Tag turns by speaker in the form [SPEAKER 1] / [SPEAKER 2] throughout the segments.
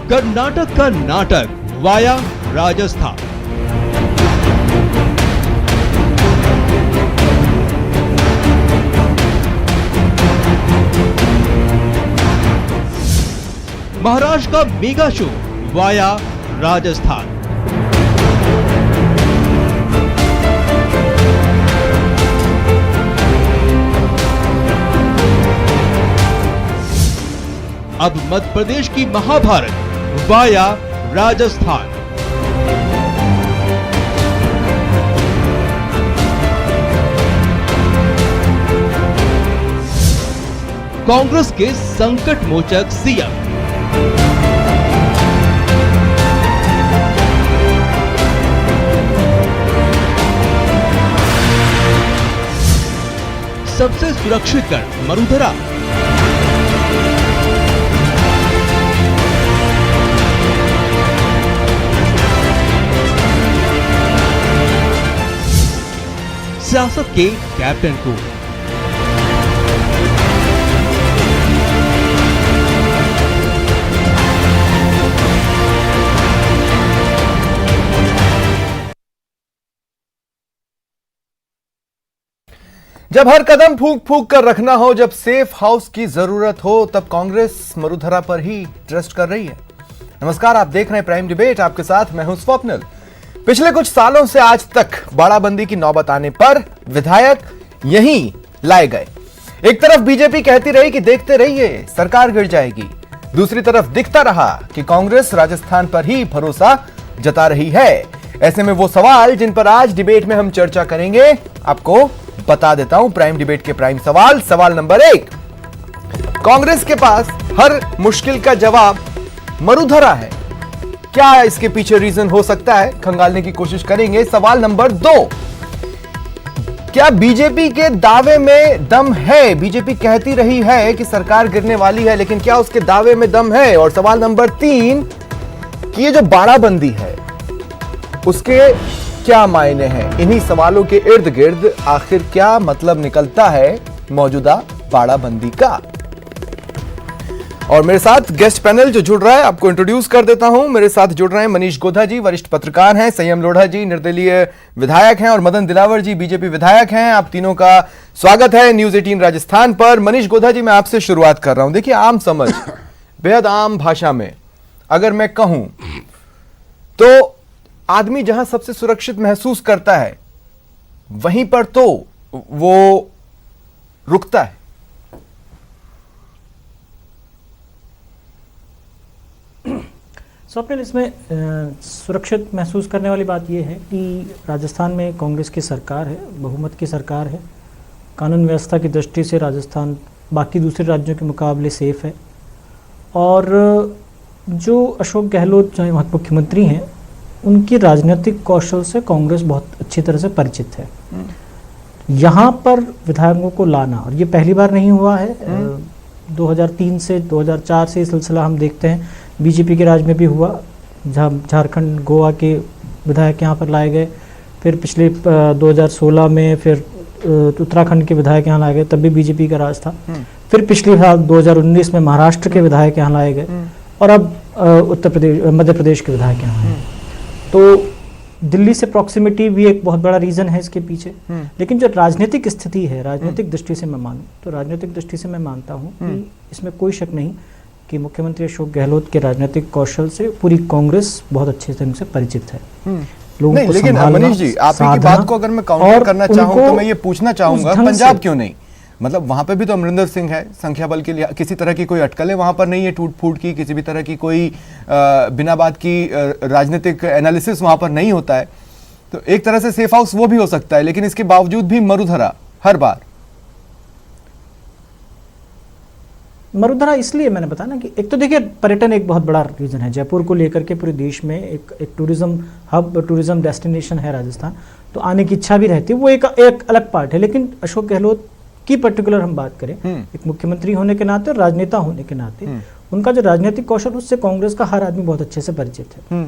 [SPEAKER 1] कर्नाटक का नाटक वाया राजस्थान। महाराष्ट्र का मेगा शो वाया राजस्थान। अब मध्य प्रदेश की महाभारत वाया राजस्थान। कांग्रेस के संकट मोचक सीएम। सबसे सुरक्षित गढ़ मरुधरा। सियासत के कैप्टन को
[SPEAKER 2] जब हर कदम फूंक फूंक कर रखना हो, जब सेफ हाउस की जरूरत हो, तब कांग्रेस मरुधरा पर ही ट्रस्ट कर रही है। नमस्कार, आप देख रहे हैं प्राइम डिबेट। आपके साथ मैं हूं स्वप्निल। पिछले कुछ सालों से आज तक बाड़ाबंदी की नौबत आने पर विधायक यहीं लाए गए। एक तरफ बीजेपी कहती रही कि देखते रहिए सरकार गिर जाएगी, दूसरी तरफ दिखता रहा कि कांग्रेस राजस्थान पर ही भरोसा जता रही है। ऐसे में वो सवाल जिन पर आज डिबेट में हम चर्चा करेंगे, आपको बता देता हूं। प्राइम डिबेट के प्राइम सवाल नंबर 1। कांग्रेस के पास हर मुश्किल का जवाब मरुधरा है। क्या इसके पीछे रीजन हो सकता है, खंगालने की कोशिश करेंगे। सवाल नंबर 2, क्या बीजेपी के दावे में दम है? बीजेपी कहती रही है कि सरकार गिरने वाली है, लेकिन क्या उसके दावे में दम है? और सवाल नंबर 3, कि ये जो बाड़ाबंदी है उसके क्या मायने हैं? इन्हीं सवालों के इर्द गिर्द आखिर क्या मतलब निकलता है मौजूदा बाड़ाबंदी का। और मेरे साथ गेस्ट पैनल जो जुड़ रहा है, आपको इंट्रोड्यूस कर देता हूं। मेरे साथ जुड़ रहे हैं मनीष गोधा जी, वरिष्ठ पत्रकार हैं, संयम लोढ़ा जी निर्दलीय विधायक हैं, और मदन दिलावर जी बीजेपी विधायक हैं। आप तीनों का स्वागत है न्यूज 18 राजस्थान पर। मनीष गोधा जी, मैं आपसे शुरुआत कर रहा हूं। देखिए, आम समझ, बेहद आम भाषा में अगर मैं कहूं तो आदमी जहां सबसे सुरक्षित महसूस करता है वहीं पर तो वो रुकता है।
[SPEAKER 3] स्वप्निल, इसमें सुरक्षित महसूस करने वाली बात यह है कि राजस्थान में कांग्रेस की सरकार है, बहुमत की सरकार है। कानून व्यवस्था की दृष्टि से राजस्थान बाकी दूसरे राज्यों के मुकाबले सेफ है। और जो अशोक गहलोत जो मुख्यमंत्री हैं, उनकी राजनीतिक कौशल से कांग्रेस बहुत अच्छी तरह से परिचित है। यहाँ पर विधायकों को लाना, और ये पहली बार नहीं हुआ है। 2003 से 2004 से ये सिलसिला हम देखते हैं। बीजेपी के राज में भी हुआ, झारखंड गोवा के विधायक यहाँ पर लाए गए। फिर पिछले 2016 में फिर उत्तराखंड के विधायक यहाँ लाए गए, तब भी बीजेपी का राज था। फिर पिछले साल 2019 में महाराष्ट्र के विधायक यहाँ लाए गए, और अब मध्य प्रदेश के विधायक यहाँ आए। तो दिल्ली से प्रॉक्सिमिटी भी एक बहुत बड़ा रीजन है इसके पीछे। लेकिन जो राजनीतिक स्थिति है, राजनीतिक दृष्टि से मैं मानूं तो राजनीतिक दृष्टि से मैं मानता हूं कि इसमें कोई शक नहीं कि मुख्यमंत्री अशोक गहलोत के राजनीतिक कौशल से पूरी कांग्रेस बहुत अच्छे ढंग से परिचित है।
[SPEAKER 2] नहीं, लेकिन मनीष जी, आपकी बात को अगर मैं काउंटर करना चाहूं तो मैं ये पूछना चाहूंगा, पंजाब क्यों नहीं? मतलब वहां पे भी तो अमरिंदर सिंह है, संख्या बल के लिए किसी तरह की कोई अटकलें वहां पर नहीं है, टूट फूट की किसी भी तरह की कोई बिना बात की राजनीतिक एनालिसिस वहां पर नहीं होता है। तो एक तरह से सेफ हाउस वो भी हो सकता है, लेकिन इसके बावजूद भी मरुधरा हर बार।
[SPEAKER 3] मरुधरा इसलिए मैंने बताया ना कि एक तो देखिए, पर्यटन एक बहुत बड़ा रीजन है। जयपुर को लेकर के पूरे देश में एक टूरिज्म हब, टूरिज्म डेस्टिनेशन है राजस्थान, तो आने की इच्छा भी रहती है, वो एक अलग पार्ट है। लेकिन अशोक गहलोत की पर्टिकुलर हम बात करें, एक मुख्यमंत्री होने के नाते और राजनेता होने के नाते, उनका जो राजनीतिक कौशल, उससे कांग्रेस का हर आदमी बहुत अच्छे से परिचित है।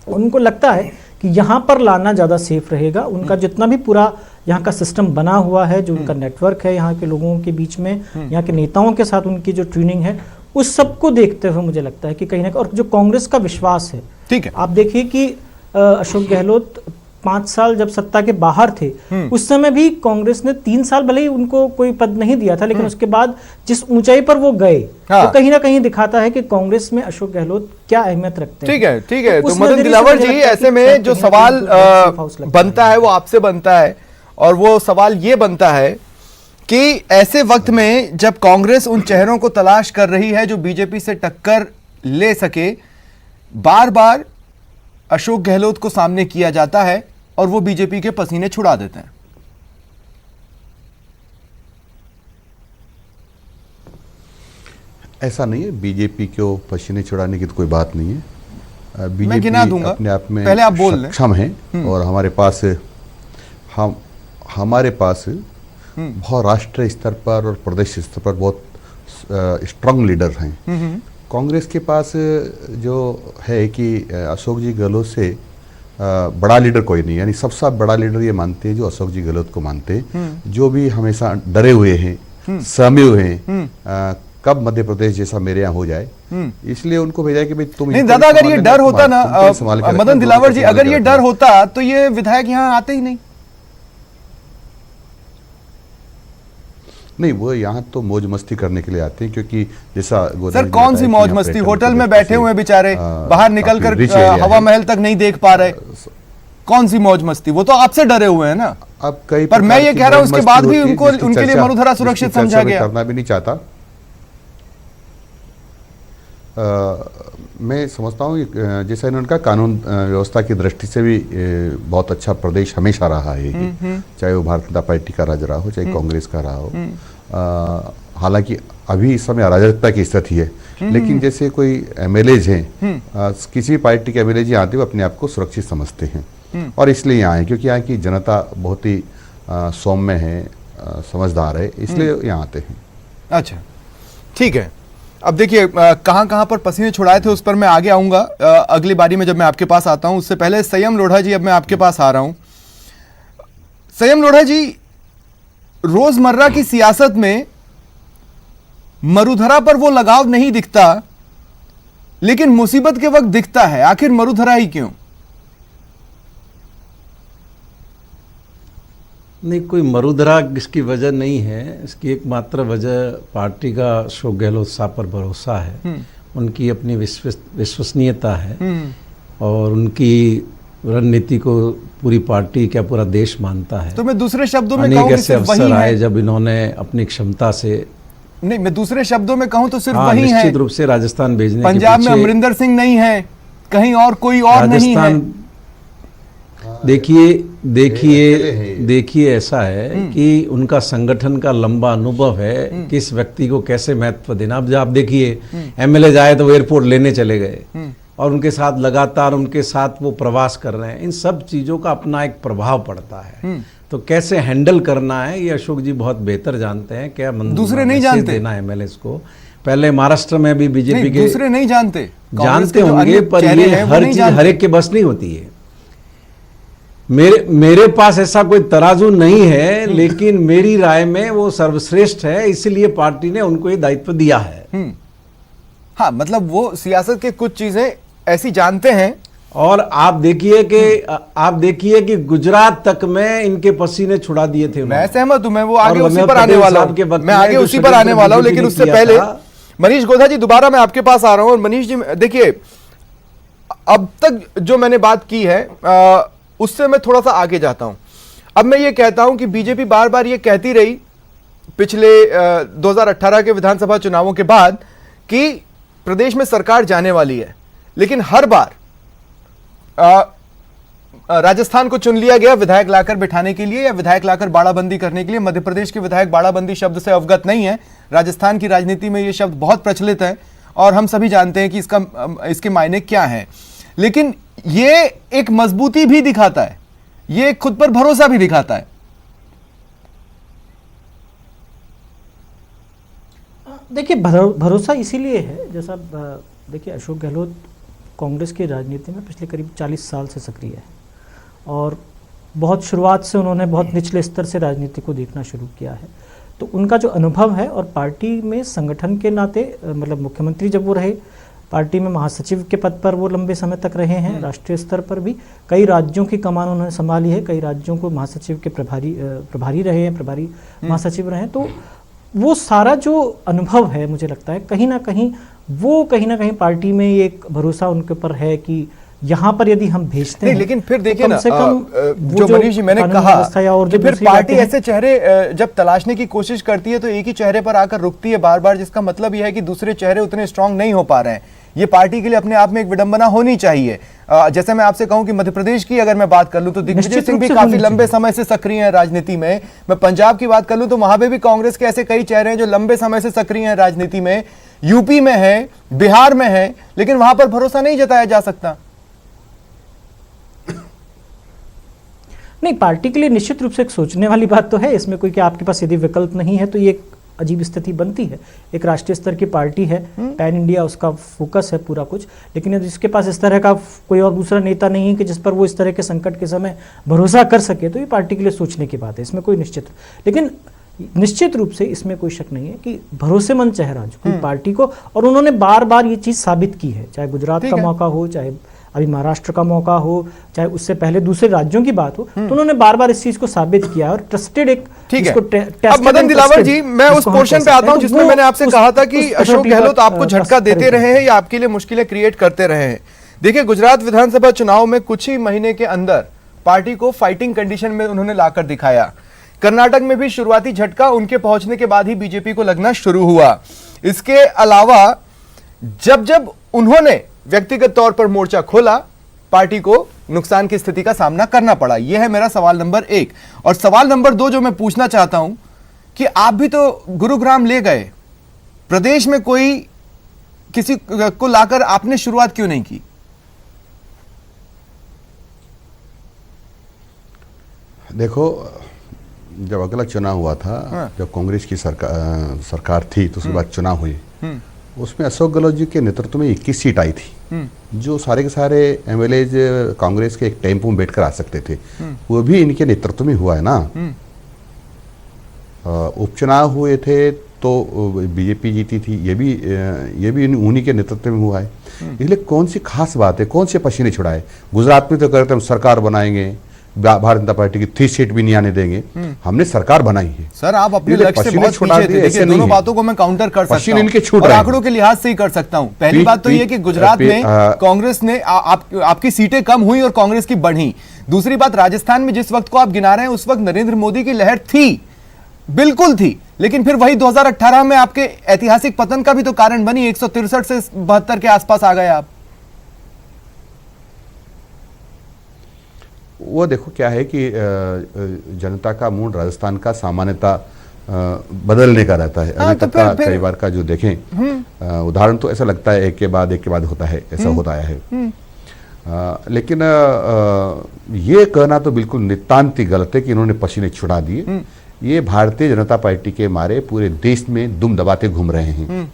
[SPEAKER 3] उनको लगता है कि यहाँ पर लाना ज़्यादा सेफ रहेगा। उनका जितना भी पूरा यहाँ का सिस्टम बना हुआ है, जो उनका नेटवर्क है यहाँ के लोगों के बीच में, यहाँ के नेताओं के साथ उनकी जो ट्यूनिंग है, उस सबको देखते हुए मुझे लगता है कि कहीं ना कहीं, और जो कांग्रेस का विश्वास है,
[SPEAKER 2] ठीक है,
[SPEAKER 3] आप देखिए कि अशोक गहलोत 5 साल जब सत्ता के बाहर थे, उस समय भी कांग्रेस ने 3 साल भले ही उनको कोई पद नहीं दिया था, लेकिन उसके बाद जिस ऊंचाई पर वो गए, तो कहीं ना कहीं दिखाता है कि कांग्रेस में अशोक गहलोत क्या अहमियत रखते हैं।
[SPEAKER 2] ठीक है, ठीक है। तो
[SPEAKER 3] उस
[SPEAKER 2] मदन
[SPEAKER 3] नजरिए से
[SPEAKER 2] दिलावर
[SPEAKER 3] मुझे
[SPEAKER 2] जी,
[SPEAKER 3] लगता है
[SPEAKER 2] ऐसे
[SPEAKER 3] कि
[SPEAKER 2] में
[SPEAKER 3] शायद
[SPEAKER 2] जो
[SPEAKER 3] कहीं ना
[SPEAKER 2] सवाल
[SPEAKER 3] कहीं उनको safe house लगता
[SPEAKER 2] बनता है वो आपसे बनता है, और वो सवाल ये बनता है कि ऐसे वक्त में जब कांग्रेस उन चेहरों को तलाश कर रही है जो बीजेपी से टक्कर ले सके, बार बार अशोक गहलोत को सामने किया जाता है और वो बीजेपी के पसीने छुड़ा देते हैं।
[SPEAKER 4] ऐसा नहीं है, बीजेपी को पसीने छुड़ाने की तो कोई बात नहीं है।
[SPEAKER 2] मैं गिना
[SPEAKER 4] बीजेपी
[SPEAKER 2] दूंगा,
[SPEAKER 4] अपने आप में
[SPEAKER 2] पहले आप बोल लें।
[SPEAKER 4] सक्षम है, और हमारे पास बहुत राष्ट्रीय स्तर पर और प्रदेश स्तर पर बहुत स्ट्रांग लीडर हैं। कांग्रेस के पास जो है कि अशोक जी गहलोत से बड़ा लीडर कोई नहीं, यानी सबसे बड़ा लीडर ये मानते हैं जो अशोक जी गहलोत को मानते हैं, जो भी हमेशा डरे हुए हैं, सहमे हुए हैं कब मध्य प्रदेश जैसा मेरे यहाँ हो जाए, इसलिए उनको भेजा कि भाई तुम
[SPEAKER 2] नहीं दादा, अगर ये डर होता ना मदन दिलावर जी, अगर ये डर होता तो ये विधायक यहाँ आते ही नहीं।
[SPEAKER 4] नहीं, वो यहाँ तो मौज मस्ती करने के लिए आते हैं, क्योंकि जैसा
[SPEAKER 2] सर कौन सी मौज मस्ती, होटल में बैठे हुए बेचारे, बाहर निकलकर हवा महल तक नहीं देख पा रहे, कौन सी मौज मस्ती, वो तो आपसे डरे हुए हैं ना।
[SPEAKER 4] अब कई
[SPEAKER 2] पर मैं ये कह रहा हूं उसके बाद भी उनको उनके लिए मरुधरा सुरक्षित समझा गया।
[SPEAKER 4] करना भी नहीं चाहता। मैं समझता हूँ जैसा इन्होंने कहा, कानून व्यवस्था की दृष्टि से भी बहुत अच्छा प्रदेश हमेशा रहा है ये, चाहे वो भारतीय जनता पार्टी का राज रहा हो, चाहे कांग्रेस का रहा हो। हालांकि अभी इस समय अराजकता की स्थिति है, लेकिन जैसे कोई एमएलएज हैं, किसी भी पार्टी के एमएलए यहाँ आते हुए अपने आप को सुरक्षित समझते हैं, और इसलिए यहाँ आए क्योंकि यहाँ की जनता बहुत ही सौम्य है, समझदार है, इसलिए यहाँ आते हैं।
[SPEAKER 2] अच्छा, ठीक है। अब देखिए कहां पर पसीने छुड़ाए थे उस पर मैं आगे आऊंगा अगली बारी में जब मैं आपके पास आता हूं। उससे पहले संयम लोढ़ा जी, अब मैं आपके पास आ रहा हूं। संयम लोढ़ा जी, रोजमर्रा की सियासत में मरुधरा पर वो लगाव नहीं दिखता, लेकिन मुसीबत के वक्त दिखता है। आखिर मरुधरा ही क्यों?
[SPEAKER 5] नहीं, कोई मरुधरा इसकी वजह नहीं है। इसकी एकमात्र वजह पार्टी का अशोक गहलोत साहब पर भरोसा है, उनकी अपनी विश्वसनीयता है, और उनकी रणनीति को पूरी पार्टी क्या पूरा देश मानता है।
[SPEAKER 2] तो मैं दूसरे शब्दों में
[SPEAKER 5] अनेक
[SPEAKER 2] कहूं कि
[SPEAKER 5] ऐसे
[SPEAKER 2] सिर्फ वही
[SPEAKER 5] अवसर आए
[SPEAKER 2] है।
[SPEAKER 5] जब इन्होंने अपनी क्षमता से,
[SPEAKER 2] नहीं, मैं दूसरे शब्दों में कहूं तो सिर्फ वही है।
[SPEAKER 5] निश्चित रूप से राजस्थान भेजने के
[SPEAKER 2] पंजाब में
[SPEAKER 5] पीछे
[SPEAKER 2] अमरिंदर सिंह नहीं है, कहीं और कोई और नहीं है।
[SPEAKER 5] देखिए ऐसा है कि उनका संगठन का लंबा अनुभव है, किस व्यक्ति को कैसे महत्व देना। अब आप देखिए, एमएलए जाए तो वो एयरपोर्ट लेने चले गए, और उनके साथ लगातार उनके साथ वो प्रवास कर रहे हैं। इन सब चीजों का अपना एक प्रभाव पड़ता है, तो कैसे हैंडल करना है ये अशोक जी बहुत बेहतर जानते हैं। क्या
[SPEAKER 2] दूसरे नहीं जानते
[SPEAKER 5] देना एमएलए को। पहले महाराष्ट्र में भी बीजेपी के
[SPEAKER 2] दूसरे नहीं जानते
[SPEAKER 5] होंगे, पर ये हर चीज हर एक के बस नहीं होती है। मेरे पास ऐसा कोई तराजू नहीं है, लेकिन मेरी राय में वो सर्वश्रेष्ठ है, इसलिए पार्टी ने उनको ये दायित्व दिया है।
[SPEAKER 2] हाँ, मतलब वो सियासत के कुछ चीजें ऐसी जानते हैं।
[SPEAKER 5] और आप देखिए कि गुजरात तक में इनके पसीने छुड़ा दिए थे।
[SPEAKER 2] मैं सहमत हूं, मैं वो आगे उसी पर आने वाला हूं, मैं आगे उसी पर आने वाला हूं, लेकिन उससे पहले मनीष गोधा जी दोबारा मैं आपके पास आ रहा हूं। और मनीष जी देखिए, अब तक जो मैंने बात की है उससे मैं थोड़ा सा आगे जाता हूं। अब मैं ये कहता हूं कि बीजेपी बार बार ये कहती रही पिछले 2018 के विधानसभा चुनावों के बाद कि प्रदेश में सरकार जाने वाली है, लेकिन हर बार राजस्थान को चुन लिया गया विधायक लाकर बिठाने के लिए या विधायक लाकर बाड़ाबंदी करने के लिए। मध्य प्रदेश के विधायक बाड़ाबंदी शब्द से अवगत नहीं है। राजस्थान की राजनीति में यह शब्द बहुत प्रचलित है और हम सभी जानते हैं कि इसके मायने क्या हैं। लेकिन ये एक मजबूती भी दिखाता है, ये खुद पर भरोसा भी दिखाता है।
[SPEAKER 3] देखिए, भरोसा इसीलिए है, जैसा देखिए अशोक गहलोत कांग्रेस की राजनीति में पिछले करीब 40 साल से सक्रिय है, और बहुत शुरुआत से उन्होंने बहुत निचले स्तर से राजनीति को देखना शुरू किया है। तो उनका जो अनुभव है और पार्टी में संगठन के नाते मतलब मुख्यमंत्री जब वो रहे, पार्टी में महासचिव के पद पर वो लंबे समय तक रहे हैं, राष्ट्रीय स्तर पर भी कई राज्यों की कमान उन्होंने संभाली है, कई राज्यों को महासचिव के प्रभारी रहे हैं, प्रभारी महासचिव रहे हैं। तो वो सारा जो अनुभव है मुझे लगता है कहीं ना कहीं पार्टी में एक भरोसा उनके ऊपर है कि यहाँ पर यदि हम भेजते हैं,
[SPEAKER 2] लेकिन फिर देखिए
[SPEAKER 3] तो
[SPEAKER 2] ना,
[SPEAKER 3] कम से कम
[SPEAKER 2] जो मनीष जी मैंने कहा
[SPEAKER 3] और
[SPEAKER 2] कि फिर पार्टी ऐसे चेहरे जब तलाशने की कोशिश करती है तो एक ही चेहरे पर आकर रुकती है बार बार, जिसका मतलब यह है कि दूसरे चेहरे उतने स्ट्रांग नहीं हो पा रहे हैं। ये पार्टी के लिए अपने आप में एक विडंबना होनी चाहिए। जैसे मैं आपसे कहूं कि मध्य प्रदेश की अगर मैं बात कर लूं तो दिग्विजय सिंह भी काफी लंबे समय से सक्रिय हैं राजनीति में। मैं पंजाब की बात कर लूं तो वहां पे भी कांग्रेस के ऐसे कई चेहरे हैं जो लंबे समय से सक्रिय हैं राजनीति में, यूपी में है, बिहार में है, लेकिन वहां पर भरोसा नहीं जताया जा सकता।
[SPEAKER 3] नहीं, पार्टी के लिए निश्चित रूप से एक सोचने वाली बात तो है इसमें कोई कि आपके पास यदि विकल्प नहीं है तो ये एक अजीब स्थिति बनती है। एक राष्ट्रीय स्तर की पार्टी है, पैन इंडिया उसका फोकस है पूरा कुछ, लेकिन यदि इसके पास इस तरह का कोई और दूसरा नेता नहीं है कि जिस पर वो इस तरह के संकट के समय भरोसा कर सके, तो ये पार्टी के लिए सोचने की बात है, इसमें कोई लेकिन निश्चित रूप से इसमें कोई शक नहीं है कि भरोसेमंद चेहरा जो कोई पार्टी को, और उन्होंने बार बार ये चीज साबित की है, चाहे गुजरात का मौका हो, चाहे अभी महाराष्ट्र का मौका हो, चाहे उससे पहले दूसरे राज्यों की बात हो, तो उन्होंने बार बार इस चीज को साबित किया और ट्रस्टेड एक
[SPEAKER 2] इसको अब मदन दिलावर जी, मैं उस पोर्शन पे आता हूं जिसमें मैंने आपसे कहा था कि अशोक गहलोत आपको झटका देते रहे हैं या आपके लिए मुश्किलें क्रिएट करते रहे हैं। देखिए, गुजरात विधानसभा चुनाव में कुछ ही महीने के अंदर पार्टी को फाइटिंग कंडीशन में उन्होंने लाकर दिखाया। कर्नाटक में भी शुरुआती झटका उनके पहुंचने के बाद ही बीजेपी को लगना शुरू हुआ। इसके अलावा जब उन्होंने व्यक्तिगत तौर पर मोर्चा खोला, पार्टी को नुकसान की स्थिति का सामना करना पड़ा। यह है मेरा सवाल नंबर 1। और सवाल नंबर 2 जो मैं पूछना चाहता हूं कि आप भी तो गुरुग्राम ले गए, प्रदेश में कोई किसी को लाकर आपने शुरुआत क्यों नहीं की?
[SPEAKER 4] देखो, जब अगला चुनाव हुआ था, जब कांग्रेस की सरकार थी, तो उसके बाद चुनाव हुए, उसमें अशोक गहलोत जी के नेतृत्व में 21 सीट आई थी, जो सारे के सारे एमएलए कांग्रेस के एक टेम्पो में बैठकर आ सकते थे, वो भी इनके नेतृत्व में हुआ है ना। उपचुनाव हुए थे तो बीजेपी जीती थी, ये भी उन्हीं के नेतृत्व में हुआ है। इसलिए कौन सी खास बात है, कौन से पसीने छुड़ाए? गुजरात में तो कहते हम सरकार बनाएंगे, भारतीय जनता पार्टी की 3 सीट भी नहीं आने देंगे, हमने सरकार बनाई है।
[SPEAKER 2] सर, आप अपने लक्ष्य से बहुत पीछे थे। देखिए, दोनों बातों को मैं काउंटर कर सकता हूं
[SPEAKER 4] इनके छूट
[SPEAKER 2] और
[SPEAKER 4] रहे
[SPEAKER 2] आंकड़ों के लिहाज से ही कर सकता हूं। पहली बात तो ये कि गुजरात में कांग्रेस ने आपकी सीटें कम हुई और कांग्रेस की बढ़ी। दूसरी बात, राजस्थान में जिस वक्त को आप गिना रहे हैं उस वक्त नरेंद्र मोदी की लहर थी, बिल्कुल थी, लेकिन फिर वही 2018 में आपके ऐतिहासिक पतन का भी तो कारण बनी। 163 से 72 के आसपास आ गए आप।
[SPEAKER 4] वो देखो क्या है कि जनता का मूड राजस्थान का सामान्यता बदलने का रहता है। अभी तक का कई बार का जो देखें उदाहरण तो ऐसा लगता है एक के बाद होता है, ऐसा होता है। लेकिन ये कहना तो बिल्कुल नितांत ही गलत है कि इन्होंने पसीने छुड़ा दिए। ये भारतीय जनता पार्टी के मारे पूरे देश में दुम दबाते घूम रहे हैं।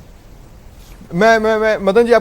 [SPEAKER 2] मैं मदन जी